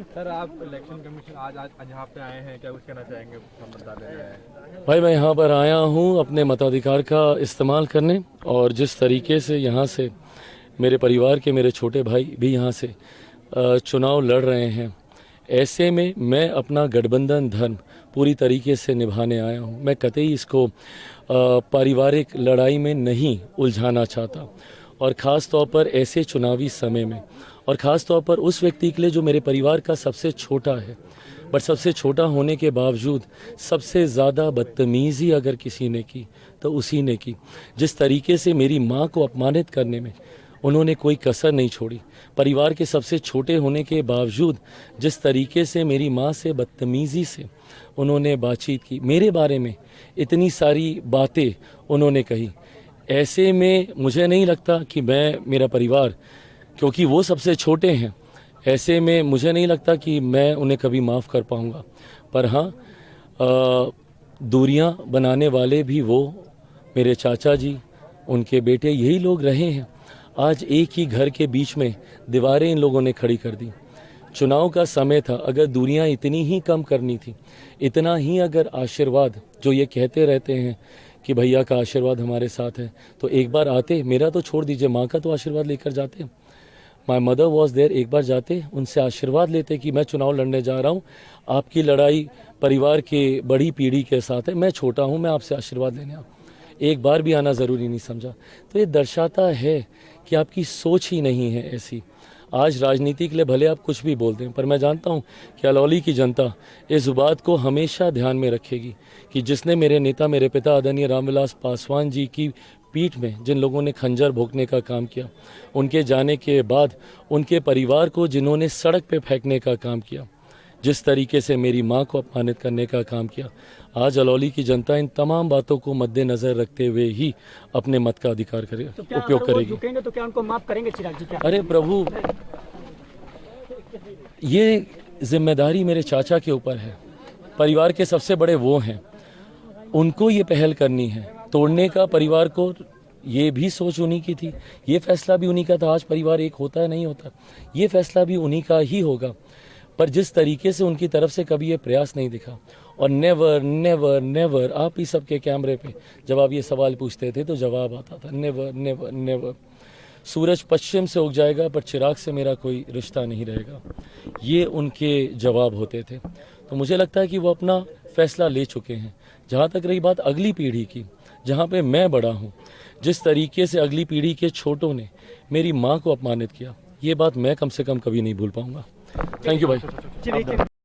Sir, आप election commission आज यहाँ पे आए हैं, क्या कुछ कहना चाहेंगे? भाई मैं यहाँ पर आया हूँ अपने मताधिकार का इस्तेमाल करने, और जिस तरीके से यहाँ से मेरे परिवार के मेरे छोटे भाई भी यहाँ से चुनाव लड़ रहे हैं, ऐसे में मैं अपना गठबंधन धर्म पूरी तरीके से निभाने आया हूँ। मैं कतई इसको पारिवारिक लड़ाई में नहीं उलझाना चाहता, और ख़ास तौर पर ऐसे चुनावी समय में, और ख़ास तौर पर उस व्यक्ति के लिए जो मेरे परिवार का सबसे छोटा है। बट सबसे छोटा होने के बावजूद सबसे ज़्यादा बदतमीज़ी अगर किसी ने की तो उसी ने की। जिस तरीके से मेरी माँ को अपमानित करने में उन्होंने कोई कसर नहीं छोड़ी। परिवार के सबसे छोटे होने के बावजूद जिस तरीके से मेरी माँ से बदतमीज़ी से उन्होंने बातचीत की, मेरे बारे में इतनी सारी बातें उन्होंने कही, ऐसे में मुझे नहीं लगता कि मेरा परिवार, क्योंकि वो सबसे छोटे हैं, ऐसे में मुझे नहीं लगता कि मैं उन्हें कभी माफ़ कर पाऊँगा। पर हाँ, दूरियां बनाने वाले भी वो मेरे चाचा जी, उनके बेटे, यही लोग रहे हैं। आज एक ही घर के बीच में दीवारें इन लोगों ने खड़ी कर दी। चुनाव का समय था, अगर दूरियां इतनी ही कम करनी थी, इतना ही अगर आशीर्वाद, जो ये कहते रहते हैं कि भैया का आशीर्वाद हमारे साथ है, तो एक बार आते, मेरा तो छोड़ दीजिए, माँ का तो आशीर्वाद लेकर जाते। माई मदर वॉज देयर, एक बार जाते, उनसे आशीर्वाद लेते कि मैं चुनाव लड़ने जा रहा हूँ, आपकी लड़ाई परिवार के बड़ी पीढ़ी के साथ है, मैं छोटा हूँ, मैं आपसे आशीर्वाद लेने आऊँ। एक बार भी आना ज़रूरी नहीं समझा। तो ये दर्शाता है कि आपकी सोच ही नहीं है ऐसी। आज राजनीति के लिए भले आप कुछ भी बोलते हैं, पर मैं जानता हूं कि अलौली की जनता इस बात को हमेशा ध्यान में रखेगी कि जिसने मेरे नेता, मेरे पिता आदरणीय रामविलास पासवान जी की पीठ में जिन लोगों ने खंजर भोंकने का काम किया, उनके जाने के बाद उनके परिवार को जिन्होंने सड़क पे फेंकने का काम किया, जिस तरीके से मेरी माँ को अपमानित करने का काम किया, आज अलौली की जनता इन तमाम बातों को मद्देनजर रखते हुए ही अपने मत का अधिकार उपयोग करेगी। तो क्या उनको माफ करेंगे चिराग जी? क्या? अरे प्रभु, ये जिम्मेदारी मेरे चाचा के ऊपर है। परिवार के सबसे बड़े वो हैं, उनको ये पहल करनी है तोड़ने का। परिवार को ये भी सोच उन्हीं की थी, ये फैसला भी उन्हीं का था। आज परिवार एक होता है, नहीं होता, ये फैसला भी उन्हीं का ही होगा। पर जिस तरीके से उनकी तरफ से कभी ये प्रयास नहीं दिखा, और नेवर नेवर नेवर, आप ही सबके कैमरे पे जब आप ये सवाल पूछते थे तो जवाब आता था, नेवर नेवर नेवर। सूरज पश्चिम से उग जाएगा पर चिराग से मेरा कोई रिश्ता नहीं रहेगा, ये उनके जवाब होते थे। तो मुझे लगता है कि वो अपना फैसला ले चुके हैं। जहाँ तक रही बात अगली पीढ़ी की, जहाँ पे मैं बड़ा हूँ, जिस तरीके से अगली पीढ़ी के छोटों ने मेरी माँ को अपमानित किया, ये बात मैं कम से कम कभी नहीं भूल पाऊँगा। थैंक यू भाई।